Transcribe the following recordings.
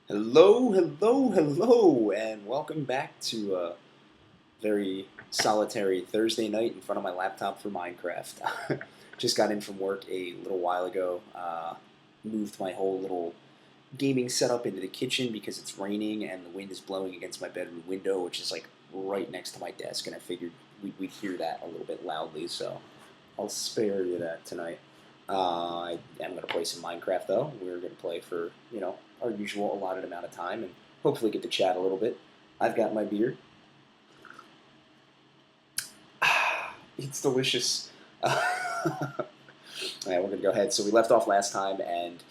Hello, hello, hello, and welcome back to a very solitary Thursday night in front of my laptop for Minecraft. Just got in from work a little while ago. Moved my whole little gaming setup into the kitchen because it's raining and the wind is blowing against my bedroom window, which is like right next to my desk, and I figured we'd hear that a little bit loudly, so I'll spare you that tonight. I am going to play some Minecraft though. We're going to play for our usual allotted amount of time and hopefully get to chat a little bit. I've got my beer. It's delicious. Yeah, we're going to go ahead. So we left off last time, and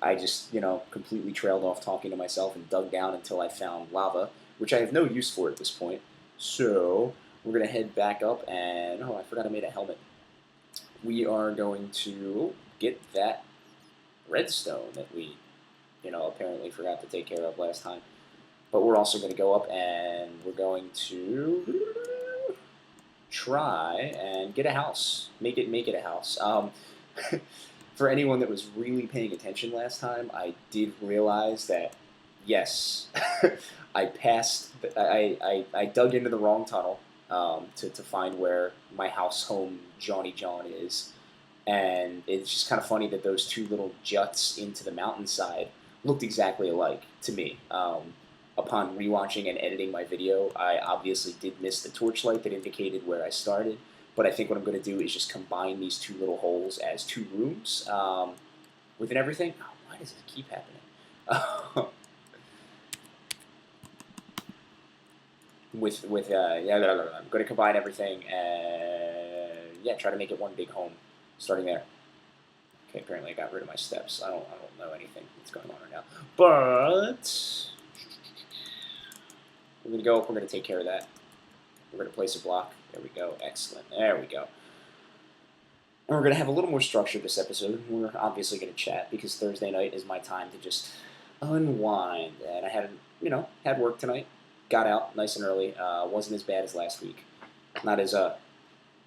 I just completely trailed off talking to myself and dug down until I found lava, which I have no use for at this point. So we're going to head back up, and I forgot I made a helmet. We are going to get that redstone that we, apparently forgot to take care of last time. But we're also going to go up and we're going to try and get a house. Make it a house. For anyone that was really paying attention last time, I did realize that yes, I passed. I dug into the wrong tunnel to find where my house home Johnny John is, and it's just kind of funny that those two little juts into the mountainside looked exactly alike to me. Upon rewatching and editing my video, I obviously did miss the torchlight that indicated where I started, but I think what I'm going to do is just combine these two little holes as two rooms within everything. Oh, why does it keep happening? Yeah, I'm going to combine everything and yeah, try to make it one big home, starting there. Okay, apparently I got rid of my steps. I don't know anything that's going on right now, but we're going to go up. We're going to take care of that. We're going to place a block. There we go. Excellent. There we go. And we're going to have a little more structure this episode. We're obviously going to chat because Thursday night is my time to just unwind. And I had work tonight. Got out nice and early. Wasn't as bad as last week. Not as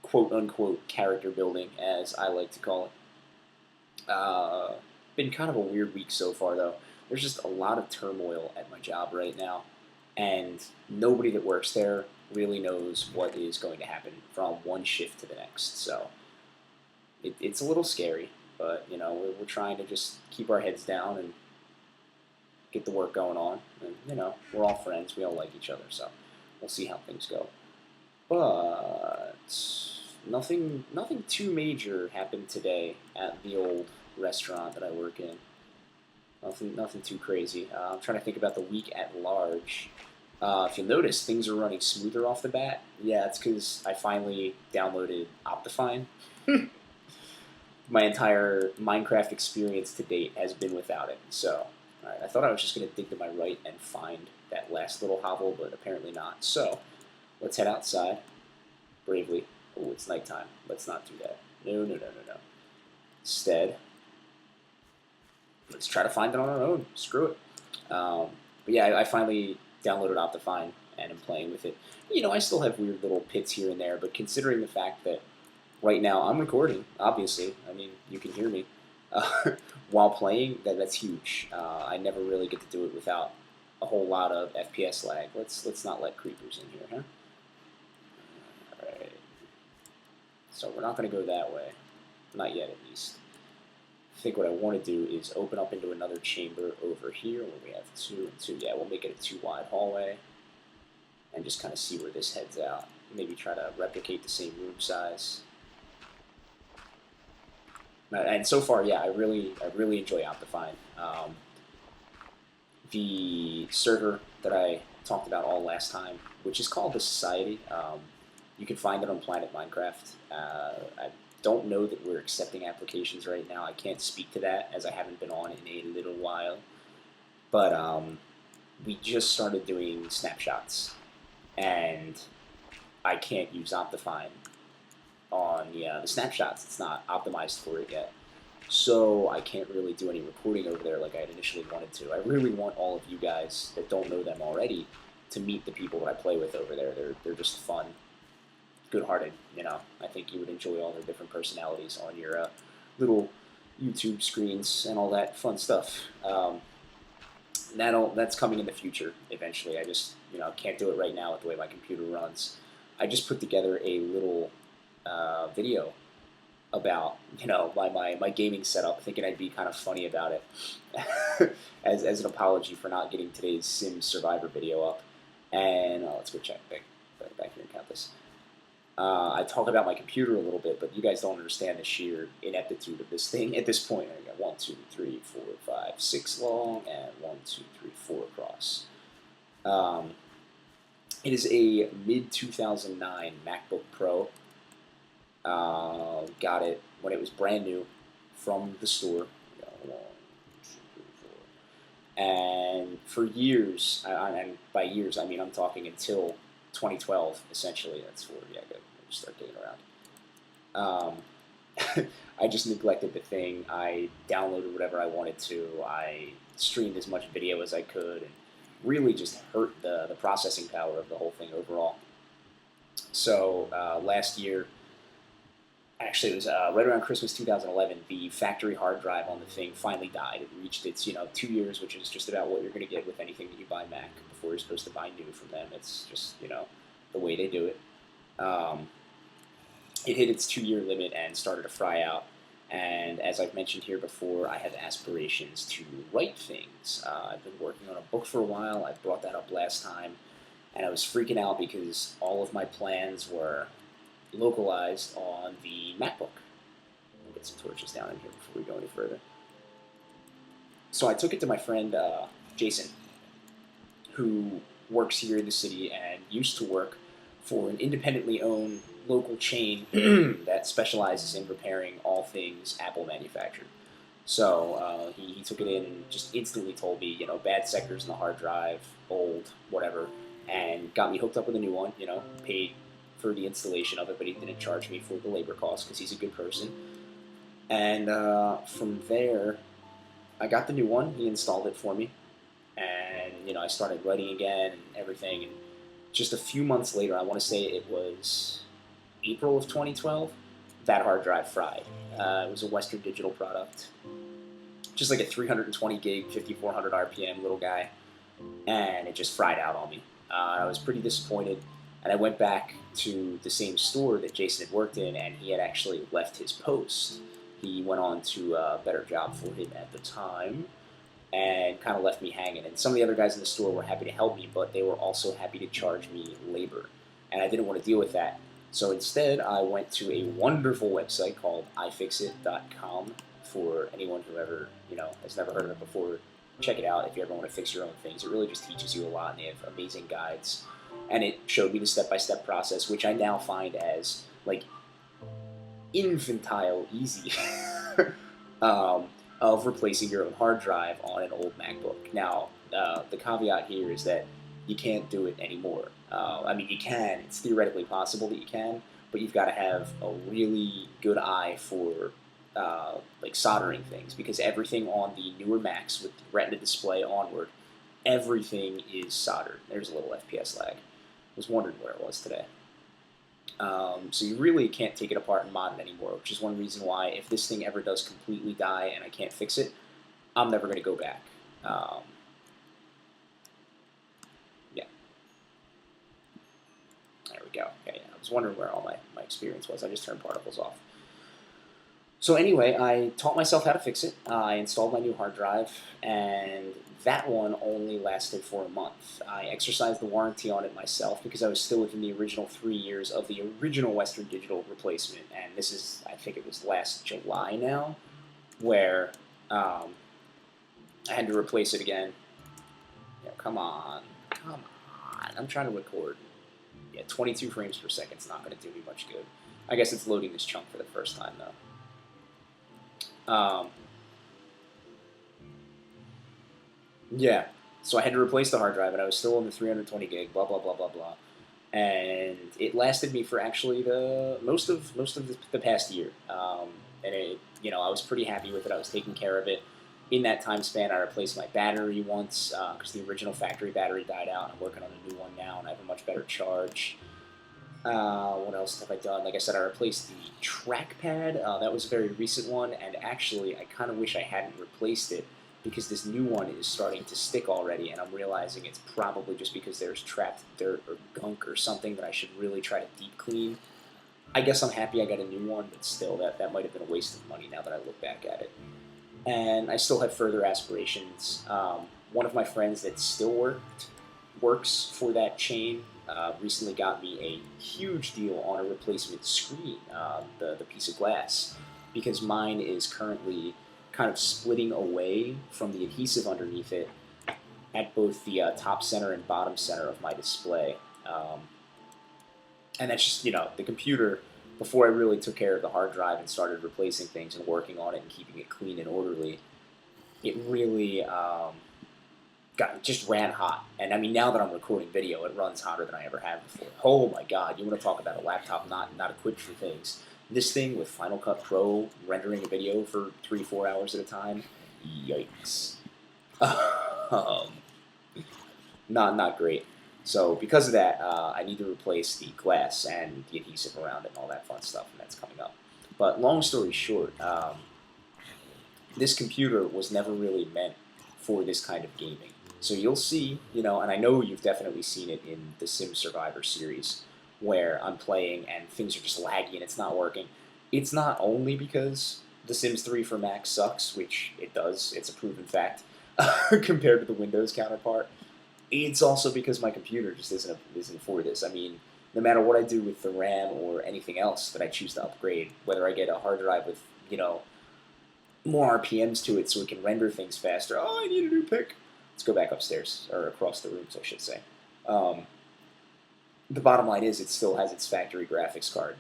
quote-unquote character building, as I like to call it. Been kind of a weird week so far, though. There's just a lot of turmoil at my job right now, and nobody that works there really knows what is going to happen from one shift to the next. So it's a little scary, but we're trying to just keep our heads down and get the work going on. And we're all friends. We all like each other, so we'll see how things go. But nothing too major happened today at the old restaurant that I work in. Nothing too crazy. I'm trying to think about the week at large. If you'll notice, things are running smoother off the bat. Yeah, it's because I finally downloaded Optifine. My entire Minecraft experience to date has been without it. So, alright, I thought I was just going to dig to my right and find that last little hovel, but apparently not. So, let's head outside bravely. Oh, it's nighttime. Let's not do that. No. Instead, let's try to find it on our own. Screw it. But yeah, I finally downloaded Optifine and am playing with it. I still have weird little pits here and there, but considering the fact that right now I'm recording, obviously, I mean, you can hear me, while playing, that's huge. I never really get to do it without a whole lot of FPS lag. Let's not let creepers in here, huh? Alright. So we're not going to go that way. Not yet, at least. I think what I want to do is open up into another chamber over here where we have 2 and 2. Yeah, we'll make it a 2-wide hallway and just kind of see where this heads out. Maybe try to replicate the same room size. And so far, yeah, I really enjoy Optifine. The server that I talked about all last time, which is called the Society, you can find it on Planet Minecraft. I don't know that we're accepting applications right now. I can't speak to that as I haven't been on in a little while. But we just started doing snapshots, and I can't use Optifine on the snapshots. It's not optimized for it yet. So I can't really do any recording over there like I had initially wanted to. I really want all of you guys that don't know them already to meet the people that I play with over there. They're just fun, good-hearted. I think you would enjoy all their different personalities on your little YouTube screens and all that fun stuff. that's coming in the future eventually. I just can't do it right now with the way my computer runs. I just put together a little video about my gaming setup, thinking I'd be kind of funny about it as an apology for not getting today's Sims Survivor video up. And let's go check back here and count this. I talk about my computer a little bit, but you guys don't understand the sheer ineptitude of this thing at this point. I got 1, 2, 3, 4, 5, 6 long, and 1, 2, 3, 4 across. It is a mid 2009 MacBook Pro. Got it when it was brand new from the store. 1, 2, 3, 4. And for years, and by years I mean I'm talking until 2012, essentially. That's 4. Yeah, good. I'll start getting around. I just neglected the thing. I downloaded whatever I wanted to. I streamed as much video as I could, and really just hurt the processing power of the whole thing overall. So last year, actually it was right around Christmas 2011, the factory hard drive on the thing finally died. It reached its 2 years, which is just about what you're going to get with anything that you buy Mac before you're supposed to buy new from them. It's just the way they do it. It hit its 2-year limit and started to fry out. And as I've mentioned here before, I have aspirations to write things. I've been working on a book for a while. I brought that up last time, and I was freaking out because all of my plans were localized on the MacBook. I'll get some torches down in here before we go any further. So I took it to my friend Jason, who works here in the city and used to work for an independently owned local chain that specializes in repairing all things Apple manufactured. So he took it in and just instantly told me, bad sectors in the hard drive, old, whatever, and got me hooked up with a new one, paid for the installation of it, but he didn't charge me for the labor costs because he's a good person. And from there, I got the new one. He installed it for me, and I started writing again and everything. And just a few months later, I want to say it was April of 2012, that hard drive fried. It was a Western Digital product, just like a 320 gig, 5400 RPM little guy, and it just fried out on me. I was pretty disappointed, and I went back to the same store that Jason had worked in, and he had actually left his post. He went on to a better job for him at the time, and kind of left me hanging. And some of the other guys in the store were happy to help me, but they were also happy to charge me labor, and I didn't want to deal with that. So instead, I went to a wonderful website called ifixit.com. For anyone who ever, has never heard of it before, check it out if you ever want to fix your own things. It really just teaches you a lot, and they have amazing guides. And it showed me the step-by-step process, which I now find as, infantile easy of replacing your own hard drive on an old MacBook. Now, the caveat here is that you can't do it anymore. You can. It's theoretically possible that you can, but you've got to have a really good eye for soldering things, because everything on the newer Macs with Retina display onward, everything is soldered. There's a little FPS lag. I was wondering where it was today. So you really can't take it apart and mod it anymore, which is one reason why if this thing ever does completely die and I can't fix it, I'm never going to go back. Yeah. There we go. Okay, I was wondering where all my experience was. I just turned particles off. So anyway, I taught myself how to fix it. I installed my new hard drive, and that one only lasted for a month. I exercised the warranty on it myself because I was still within the original 3 years of the original Western Digital replacement, and this is, I think it was last July now, where I had to replace it again. Come on. I'm trying to record. Yeah, 22 frames per second is not going to do me much good. I guess it's loading this chunk for the first time, though. Yeah, so I had to replace the hard drive, and I was still on the 320 gig, blah, blah, blah, blah, blah. And it lasted me for actually the most of the past year. And it, I was pretty happy with it. I was taking care of it. In that time span, I replaced my battery once, because the original factory battery died out, and I'm working on a new one now, and I have a much better charge. What else have I done? Like I said, I replaced the trackpad. That was a very recent one, and actually, I kind of wish I hadn't replaced it, because this new one is starting to stick already, and I'm realizing it's probably just because there's trapped dirt or gunk or something that I should really try to deep clean. I guess I'm happy I got a new one, but still, that might have been a waste of money now that I look back at it. And I still have further aspirations. One of my friends that still works for that chain recently got me a huge deal on a replacement screen, the piece of glass, because mine is currently kind of splitting away from the adhesive underneath it at both the top center and bottom center of my display. And that's just, the computer, before I really took care of the hard drive and started replacing things and working on it and keeping it clean and orderly, it really just ran hot. And I mean, now that I'm recording video, it runs hotter than I ever have before. Oh my God, you want to talk about a laptop not equipped for things. This thing with Final Cut Pro rendering a video for 3-4 hours at a time, yikes. Not great. So because of that, I need to replace the glass and the adhesive around it and all that fun stuff, and that's coming up. But long story short, this computer was never really meant for this kind of gaming. So you'll see, and I know you've definitely seen it in the Sim Survivor series, where I'm playing and things are just laggy and it's not working. It's not only because The Sims 3 for Mac sucks, which it does, it's a proven fact, compared to the Windows counterpart. It's also because my computer just isn't for this. I mean, no matter what I do with the RAM or anything else that I choose to upgrade, whether I get a hard drive with, more RPMs to it so it can render things faster. Oh, I need a new pick. Let's go back upstairs, or across the rooms, I should say. The bottom line is it still has its factory graphics card.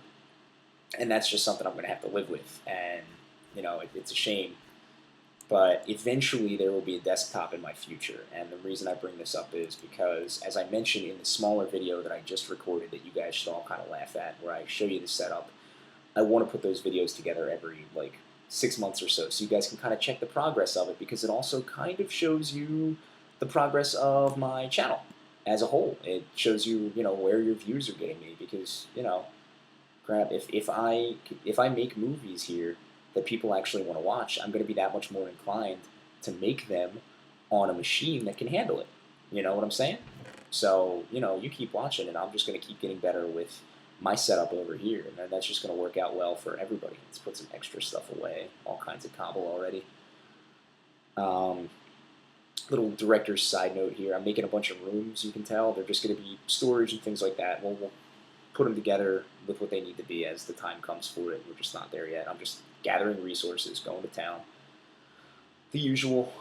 And that's just something I'm going to have to live with. And, it's a shame. But eventually there will be a desktop in my future. And the reason I bring this up is because, as I mentioned in the smaller video that I just recorded that you guys should all kind of laugh at, where I show you the setup, I want to put those videos together every, 6 months or so you guys can kind of check the progress of it, because it also kind of shows you the progress of my channel as a whole. It shows you, where your views are getting me, because, crap, if I make movies here that people actually want to watch, I'm going to be that much more inclined to make them on a machine that can handle it. You know what I'm saying? So, you keep watching, and I'm just going to keep getting better with my setup over here, and that's just going to work out well for everybody. Let's put some extra stuff away, all kinds of cobble already. Little director's side note here, I'm making a bunch of rooms, you can tell. They're just going to be storage and things like that. We'll put them together with what they need to be as the time comes for it. We're just not there yet. I'm just gathering resources, going to town. The usual.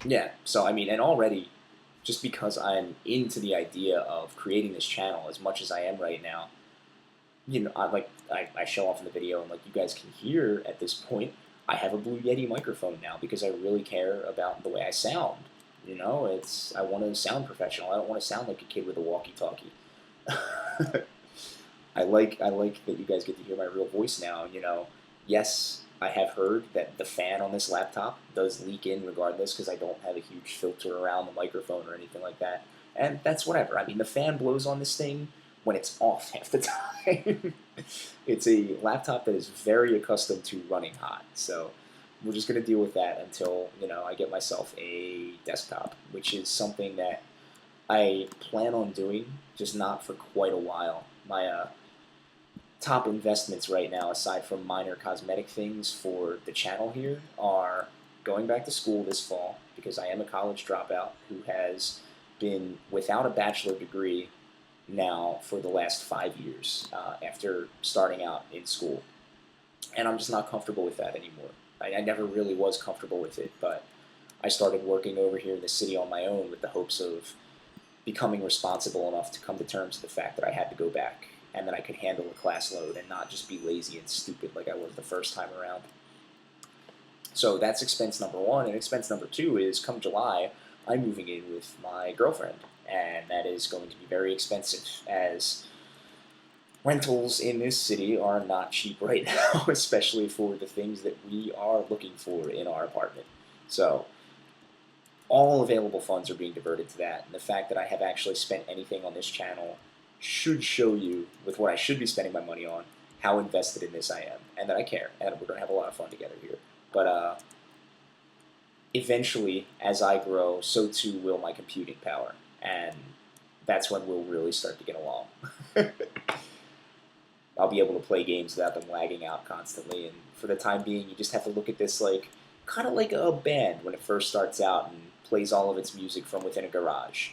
Yeah, so I mean, and already, just because I'm into the idea of creating this channel as much as I am right now, I show off in the video, and like you guys can hear at this point, I have a Blue Yeti microphone now because I really care about the way I sound. I want to sound professional. I don't want to sound like a kid with a walkie-talkie. I like that you guys get to hear my real voice now. Yes, I have heard that the fan on this laptop does leak in regardless because I don't have a huge filter around the microphone or anything like that. And that's whatever. I mean, the fan blows on this thing when it's off half the time. It's a laptop that is very accustomed to running hot. So we're just going to deal with that until, I get myself a desktop, which is something that I plan on doing, just not for quite a while. My top investments right now, aside from minor cosmetic things for the channel here, are going back to school this fall, because I am a college dropout who has been without a bachelor degree now for the last 5 years after starting out in school. And I'm just not comfortable with that anymore. I never really was comfortable with it, but I started working over here in the city on my own with the hopes of becoming responsible enough to come to terms with the fact that I had to go back and that I could handle a class load and not just be lazy and stupid like I was the first time around. So that's expense number one. And expense number two is, come July, I'm moving in with my girlfriend. And that is going to be very expensive, as rentals in this city are not cheap right now, especially for the things that we are looking for in our apartment. So all available funds are being diverted to that. And the fact that I have actually spent anything on this channel should show you, with what I should be spending my money on, how invested in this I am, and that I care, and we're going to have a lot of fun together here. But eventually, as I grow, so too will my computing power, and that's when we'll really start to get along. I'll be able to play games without them lagging out constantly, and for the time being, you just have to look at this like kind of like a band when it first starts out and plays all of its music from within a garage.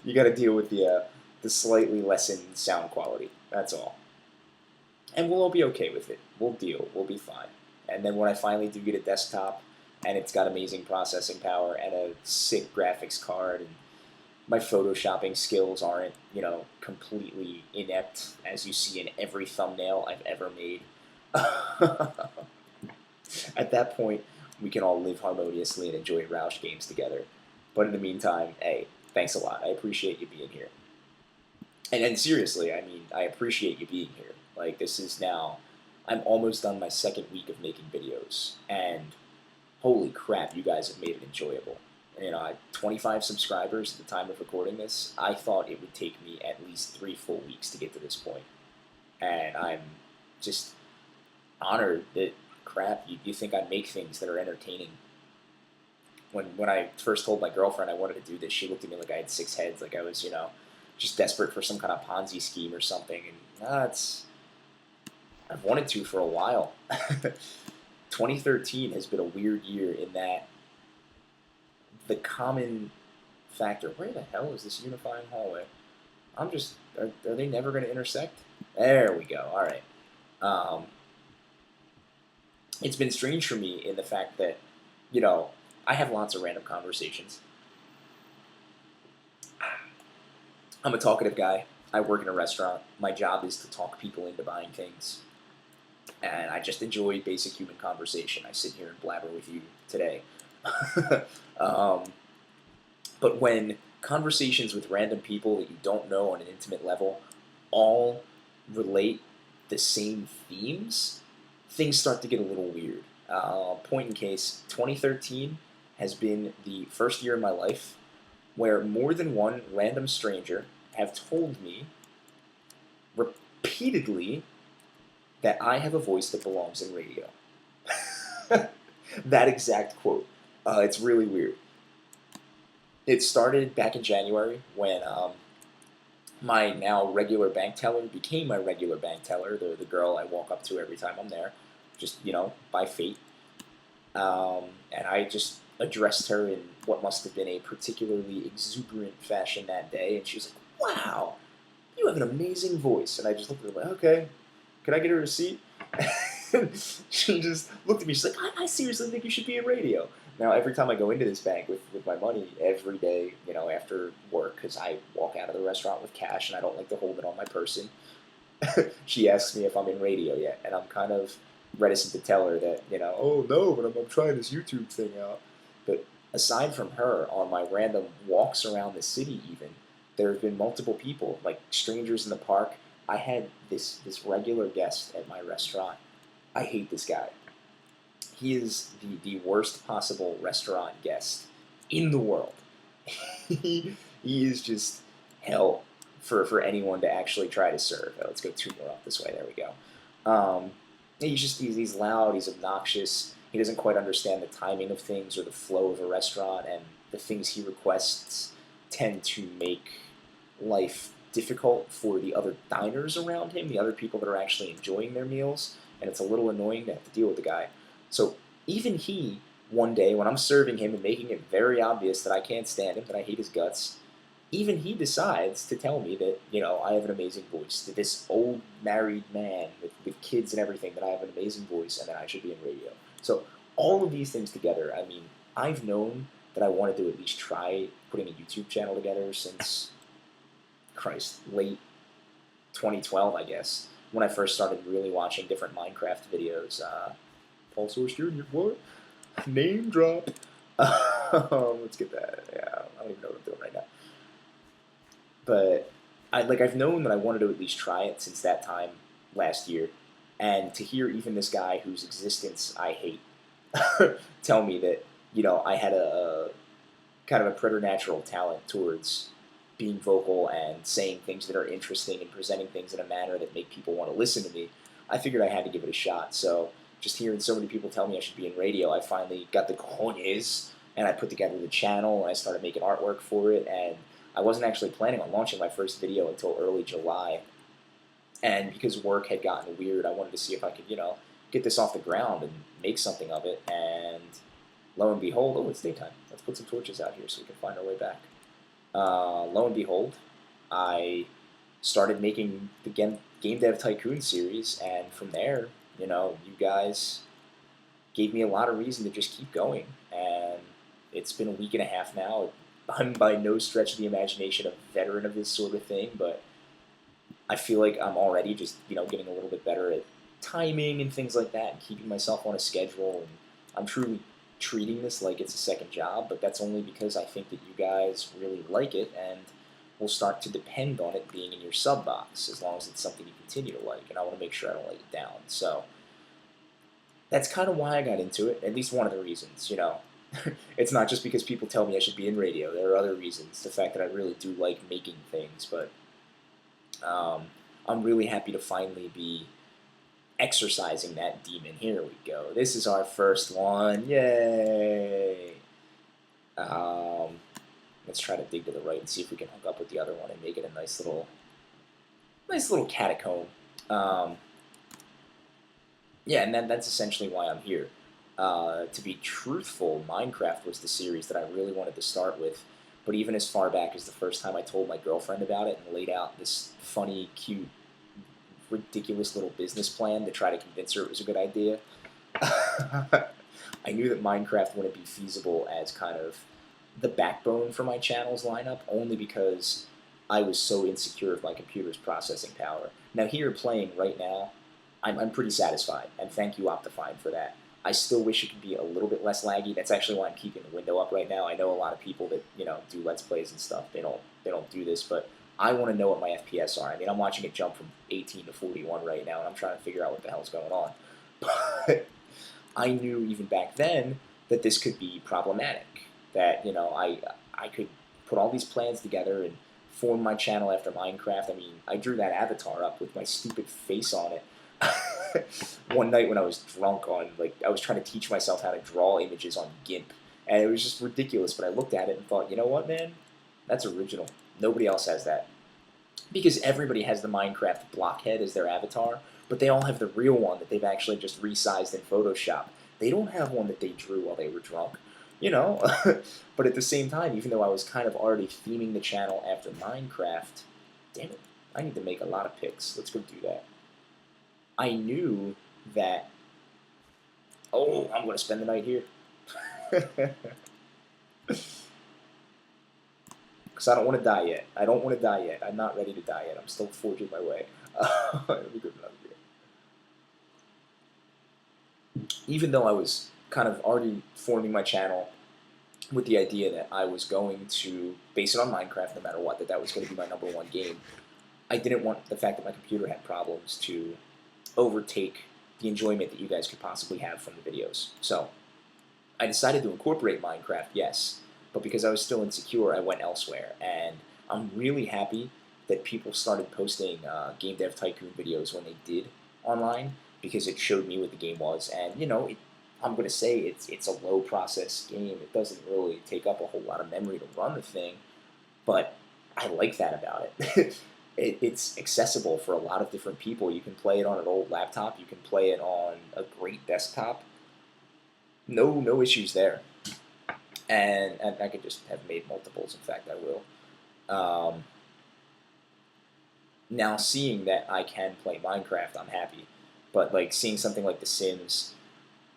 You got to deal with the slightly lessened sound quality. That's all, and we'll all be okay with it. We'll deal. We'll be fine. And then when I finally do get a desktop, and it's got amazing processing power and a sick graphics card, and my photoshopping skills aren't, completely inept, as you see in every thumbnail I've ever made. At that point, we can all live harmoniously and enjoy Rausch games together. But in the meantime, hey, thanks a lot. I appreciate you being here. And seriously, I mean, I appreciate you being here. Like, this is now, I'm almost done my second week of making videos, and holy crap, you guys have made it enjoyable. I had 25 subscribers at the time of recording this. I thought it would take me at least 3 full weeks to get to this point. And I'm just honored that, crap, you think I make things that are entertaining. When I first told my girlfriend I wanted to do this, she looked at me like I had 6 heads, like I was, just desperate for some kind of Ponzi scheme or something. And I've wanted to for a while. 2013 has been a weird year in that the common factor, where the hell is this unifying hallway? Are they never going to intersect? There we go, all right. It's been strange for me in the fact that, I have lots of random conversations. I'm a talkative guy. I work in a restaurant. My job is to talk people into buying things. And I just enjoy basic human conversation. I sit here and blabber with you today. But when conversations with random people that you don't know on an intimate level all relate the same themes, things start to get a little weird. Point in case, 2013 has been the first year in my life where more than one random stranger have told me repeatedly that I have a voice that belongs in radio. That exact quote. It's really weird. It started back in January when my now regular bank teller became my regular bank teller, the girl I walk up to every time I'm there, just, by fate. And I just addressed her in what must have been a particularly exuberant fashion that day, and she was like, wow, you have an amazing voice. And I just looked at her like, okay, can I get a receipt? She just looked at me, she's like, I seriously think you should be in radio. Now, every time I go into this bank with my money, every day, after work, because I walk out of the restaurant with cash and I don't like to hold it on my person, she asks me if I'm in radio yet, and I'm kind of reticent to tell her that, oh no, but I'm trying this YouTube thing out. But aside from her, on my random walks around the city even, there have been multiple people, like strangers in the park. I had this regular guest at my restaurant. I hate this guy. He is the worst possible restaurant guest in the world. He is just hell for anyone to actually try to serve. Oh, let's go 2 more up this way. There we go. He's loud. He's obnoxious. He doesn't quite understand the timing of things or the flow of a restaurant, and the things he requests tend to make life difficult for the other diners around him, the other people that are actually enjoying their meals, and it's a little annoying to have to deal with the guy. So even he, one day, when I'm serving him and making it very obvious that I can't stand him, that I hate his guts, even he decides to tell me that, I have an amazing voice, that this old married man with kids and everything, that I have an amazing voice and that I should be in radio. So all of these things together, I mean, I've known that I wanted to at least try putting a YouTube channel together since, late 2012, I guess, when I first started really watching different Minecraft videos. Paul Source Jr., what? Name drop. Let's get that. Yeah, I don't even know what I'm doing right now. But I've known that I wanted to at least try it since that time last year, and to hear even this guy whose existence I hate tell me that I had a kind of a preternatural talent towards being vocal and saying things that are interesting and presenting things in a manner that make people want to listen to me, I figured I had to give it a shot. So just hearing so many people tell me I should be in radio, I finally got the cojones, and I put together the channel, and I started making artwork for it, and I wasn't actually planning on launching my first video until early July. And because work had gotten weird, I wanted to see if I could, get this off the ground and make something of it. And lo and behold, oh, it's daytime. Let's put some torches out here so we can find our way back. Lo and behold, I started making the Game Dev Tycoon series, and from there, you guys gave me a lot of reason to just keep going. And it's been a week and a half now. I'm by no stretch of the imagination a veteran of this sort of thing, but I feel like I'm already just, getting a little bit better at timing and things like that and keeping myself on a schedule. And I'm truly treating this like it's a second job, but that's only because I think that you guys really like it and will start to depend on it being in your sub box as long as it's something you continue to like, and I want to make sure I don't let it down. So that's kind of why I got into it, at least one of the reasons, It's not just because people tell me I should be in radio. There are other reasons. The fact that I really do like making things, but I'm really happy to finally be exercising that demon. Here we go. This is our first one. Yay! Let's try to dig to the right and see if we can hook up with the other one and make it a nice little catacomb. Yeah, and that's essentially why I'm here. To be truthful, Minecraft was the series that I really wanted to start with, but even as far back as the first time I told my girlfriend about it and laid out this funny, cute, ridiculous little business plan to try to convince her it was a good idea, I knew that Minecraft wouldn't be feasible as kind of the backbone for my channel's lineup, only because I was so insecure of my computer's processing power. Now here, playing right now, I'm pretty satisfied, and thank you Optifine for that. I still wish it could be a little bit less laggy. That's actually why I'm keeping the window up right now. I know a lot of people that do Let's Plays and stuff. They don't do this, but I want to know what my FPS are. I mean, I'm watching it jump from 18 to 41 right now, and I'm trying to figure out what the hell's going on. But I knew even back then that this could be problematic. That I could put all these plans together and form my channel after Minecraft. I mean, I drew that avatar up with my stupid face on it. One night when I was drunk I was trying to teach myself how to draw images on GIMP, and it was just ridiculous, but I looked at it and thought, you know what, man? That's original. Nobody else has that. Because everybody has the Minecraft blockhead as their avatar, but they all have the real one that they've actually just resized in Photoshop. They don't have one that they drew while they were drunk, But at the same time, even though I was kind of already theming the channel after Minecraft, damn it, I need to make a lot of pics. Let's go do that. I knew that, oh, I'm going to spend the night here. Because I don't want to die yet. I don't want to die yet. I'm not ready to die yet. I'm still forging my way. Let me go another here. Even though I was kind of already forming my channel with the idea that I was going to base it on Minecraft no matter what, that was going to be my #1 game, I didn't want the fact that my computer had problems to overtake the enjoyment that you guys could possibly have from the videos. So I decided to incorporate Minecraft, yes, but because I was still insecure, I went elsewhere. And I'm really happy that people started posting Game Dev Tycoon videos when they did online, because it showed me what the game was. And, I'm going to say it's a low process game. It doesn't really take up a whole lot of memory to run the thing, but I like that about it. It's accessible for a lot of different people. You can play it on an old laptop. You can play it on a great desktop. No issues there. And I could just have made multiples. In fact, I will. Now, seeing that I can play Minecraft, I'm happy. But, seeing something like The Sims,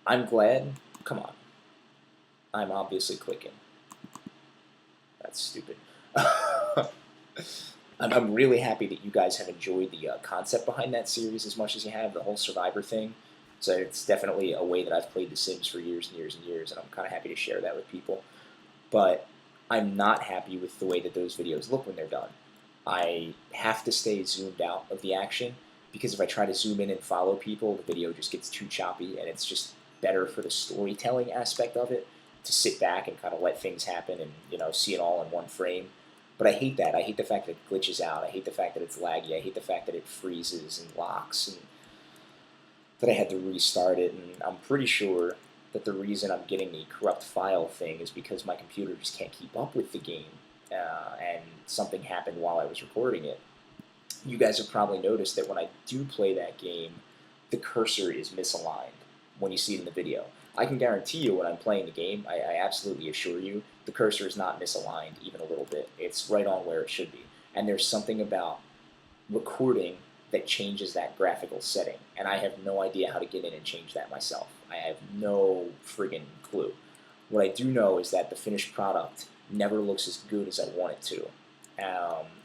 I'm glad. Come on. I'm obviously clicking. That's stupid. I'm really happy that you guys have enjoyed the concept behind that series as much as you have, the whole Survivor thing. So it's definitely a way that I've played The Sims for years and years and years, and I'm kind of happy to share that with people. But I'm not happy with the way that those videos look when they're done. I have to stay zoomed out of the action, because if I try to zoom in and follow people, the video just gets too choppy, and it's just better for the storytelling aspect of it to sit back and kind of let things happen and see it all in one frame. But I hate that. I hate the fact that it glitches out. I hate the fact that it's laggy. I hate the fact that it freezes and locks. And that I had to restart it, and I'm pretty sure that the reason I'm getting the corrupt file thing is because my computer just can't keep up with the game, and something happened while I was recording it. You guys have probably noticed that when I do play that game, the cursor is misaligned when you see it in the video. I can guarantee you when I'm playing the game, I absolutely assure you, the cursor is not misaligned even a little bit. It's right on where it should be. And there's something about recording that changes that graphical setting, and I have no idea how to get in and change that myself. I have no friggin' clue. What I do know is that the finished product never looks as good as I want it to.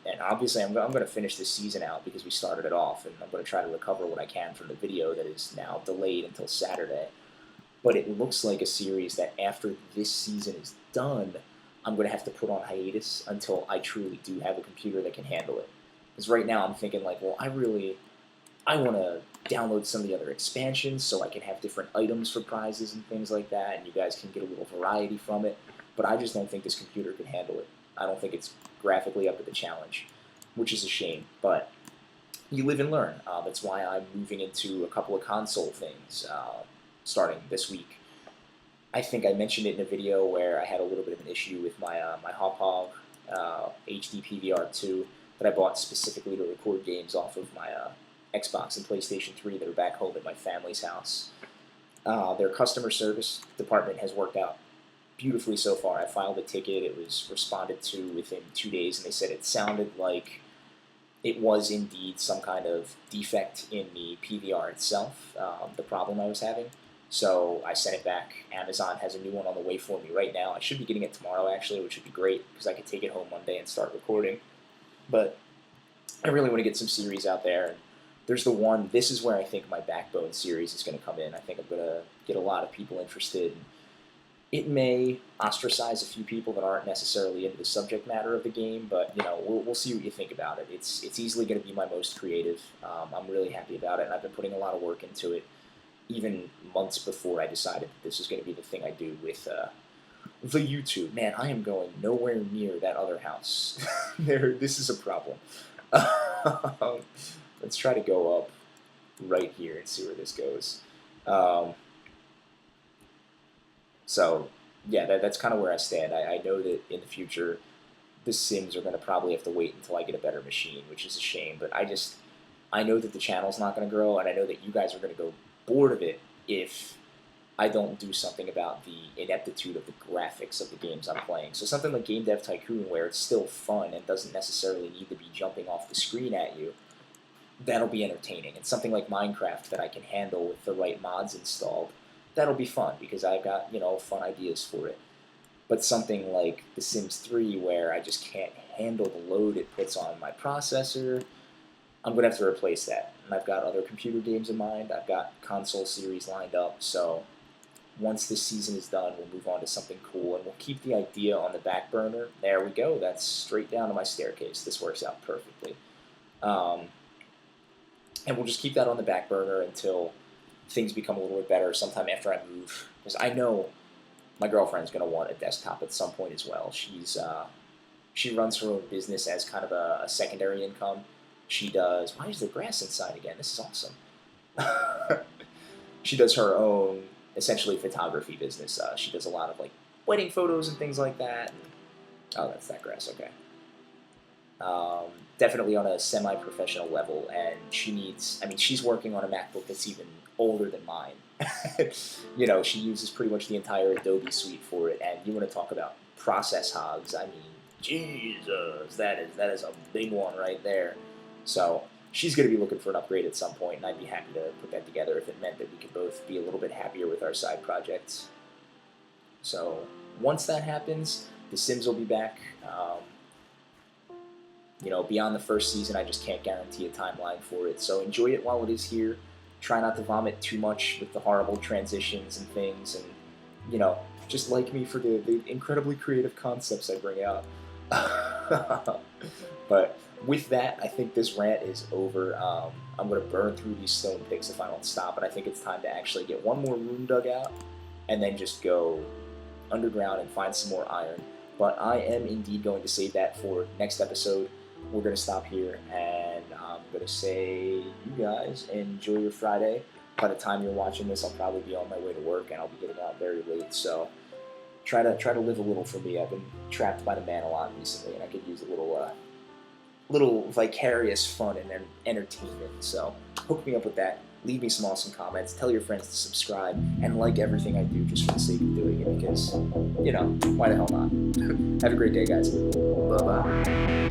And obviously, I'm going to finish this season out because we started it off, and I'm going to try to recover what I can from the video that is now delayed until Saturday. But it looks like a series that after this season is done, I'm going to have to put on hiatus until I truly do have a computer that can handle it. Because right now I'm thinking like, well, I want to download some of the other expansions so I can have different items for prizes and things like that, and you guys can get a little variety from it. But I just don't think this computer can handle it. I don't think it's graphically up to the challenge, which is a shame. But you live and learn. That's why I'm moving into a couple of console things starting this week. I think I mentioned it in a video where I had a little bit of an issue with my my Hop Hog HD PVR2 that I bought specifically to record games off of my Xbox and PlayStation 3 that are back home at my family's house. Their customer service department has worked out beautifully so far. I filed a ticket. It was responded to within 2 days, and they said it sounded like it was indeed some kind of defect in the PVR itself, the problem I was having. So I sent it back. Amazon has a new one on the way for me right now. I should be getting it tomorrow, actually, which would be great because I could take it home Monday and start recording. But I really want to get some series out there. And there's the one, this is where I think my Backbone series is going to come in. I think I'm going to get a lot of people interested. It may ostracize a few people that aren't necessarily into the subject matter of the game, but we'll see what you think about it. It's easily going to be my most creative. I'm really happy about it, and I've been putting a lot of work into it, even months before I decided that this was going to be the thing I do with the YouTube. Man, I am going nowhere near that other house. This is a problem. Let's try to go up right here and see where this goes. So, yeah, that's kind of where I stand. I know that in the future, the Sims are going to probably have to wait until I get a better machine, which is a shame. But I know that the channel's not going to grow, and I know that you guys are going to go bored of it if I don't do something about the ineptitude of the graphics of the games I'm playing. So something like Game Dev Tycoon, where it's still fun and doesn't necessarily need to be jumping off the screen at you, that'll be entertaining. And something like Minecraft that I can handle with the right mods installed, that'll be fun because I've got, fun ideas for it. But something like The Sims 3, where I just can't handle the load it puts on my processor, I'm going to have to replace that. And I've got other computer games in mind. I've got console series lined up. So once this season is done, we'll move on to something cool. And we'll keep the idea on the back burner. There we go. That's straight down to my staircase. This works out perfectly. And we'll just keep that on the back burner until things become a little bit better sometime after I move. Because I know my girlfriend's going to want a desktop at some point as well. She runs her own business as kind of a secondary income. She does... Why is there grass inside again? This is awesome. She does her own, essentially, photography business. She does a lot of, wedding photos and things like that. And, oh, that's that grass, okay. Definitely on a semi-professional level, and she's working on a MacBook that's even older than mine. She uses pretty much the entire Adobe suite for it, and you want to talk about process hogs, Jesus, that is a big one right there. So she's going to be looking for an upgrade at some point, and I'd be happy to put that together if it meant that we could both be a little bit happier with our side projects. So once that happens, The Sims will be back. Beyond the first season, I just can't guarantee a timeline for it. So enjoy it while it is here. Try not to vomit too much with the horrible transitions and things. And, just like me for the incredibly creative concepts I bring out. But with that, I think this rant is over. I'm going to burn through these stone picks if I don't stop. And I think it's time to actually get one more room dug out and then just go underground and find some more iron. But I am indeed going to save that for next episode. We're going to stop here, and I'm going to say, you guys, enjoy your Friday. By the time you're watching this, I'll probably be on my way to work, and I'll be getting out very late. So try to live a little for me. I've been trapped by the man a lot recently, and I could use a little vicarious fun and entertainment. So hook me up with that. Leave me some awesome comments. Tell your friends to subscribe and like everything I do just for the sake of doing it because, why the hell not? Have a great day, guys. Bye-bye.